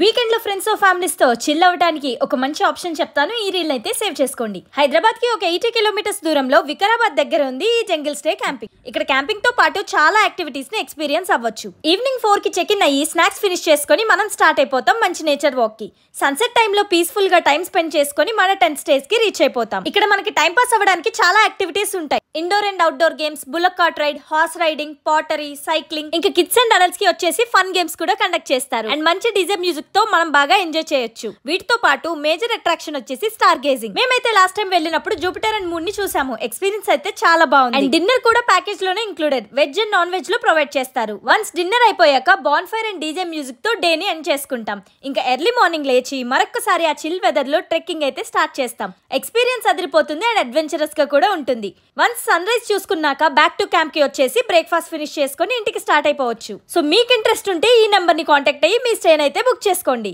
Weekend లో friends families తో chill అవడానికి ఒక మంచి ఆప్షన్ చెప్తాను. ఈ రీల్ అయితే సేవ్ చేసుకోండి. హైదరాబాద్ కి ఒక 80 కిలోమీటర్స్ దూరంలో వికారాబాద్ దగ్గర ఉంది ఈ జంగిల్ స్టే క్యాంపింగ్. ఇక్కడ క్యాంపింగ్ తో పాటు చాలా యాక్టివిటీస్ ని ఎక్స్పీరియన్స్ అవ్వచ్చు. ఈవినింగ్ 4 కి చెక్ ఇన్ అయ్యి స్నాక్స్ ఫినిష్ చేసుకొని మనం స్టార్ట్ అయిపోతాం మంచి నేచర్ వాక్ కి. సన్సెట్ టైమ్ లో పీస్ఫుల్ గా టైం స్పెండ్ చేసుకొని మన టెంట్ స్టేస్ కి రీచ్ అయిపోతాం. ఇక్కడ మనకి టైం పాస్ అవ్వడానికి చాలా యాక్టివిటీస్ ఉంటాయి. Indoor and outdoor games, bullock cart ride, horse riding, pottery, cycling, ఇంకా కిడ్స్ అండ్ అడల్ట్స్ కి వచ్చేసి ఫన్ గేమ్స్ కూడా కండక్ట్ చేస్తారు. అండ్ మంచి డీజే మ్యూజిక్ తో మనం బాగా ఎంజాయ్ చేయొచ్చు. వీటితో పాటు మేజర్ అట్రాక్షన్ వచ్చేసి స్టార్ గేజింగ్. మేమైతే లాస్ట్ టైం వెళ్ళినప్పుడు జూపిటర్ అండ్ మూన్ ని చూసాము. ఎక్స్పీరియన్స్ అయితే చాలా బాగుంది. అండ్ డిన్నర్ కూడా ప్యాకేజ్ లోనే included. Veg and non veg లో ప్రొవైడ్ చేస్తారు. వన్స్ డిన్నర్ అయిపోయాక bonfire and DJ music తో డే ని ఎండ్ చేసుకుంటాం. ఇంకా ఎర్లీ మార్నింగ్ లేచి మరొకసారి ఆ చిల్ వెదర్ లో ట్రెక్కింగ్ అయితే స్టార్ట్ చేస్తాం. ఎక్స్పీరియన్స్ అదిరిపోతుంది అండ్ అడ్వెంచరస్ గా కూడా ఉంటుంది. వన్స్ సన్ రైజ్ చూసుకున్నాక బ్యాక్ టు క్యాంప్ కి వచ్చేసి బ్రేక్ఫాస్ట్ ఫినిష్ చేసుకొని ఇంటికి స్టార్ట్ అయిపోవచ్చు. సో మీకు ఇంట్రెస్ట్ ఉంటే ఈ నెంబర్ ని కాంటాక్ట్ అయ్యి మీ స్టే అయితే బుక్ చేసుకోండి.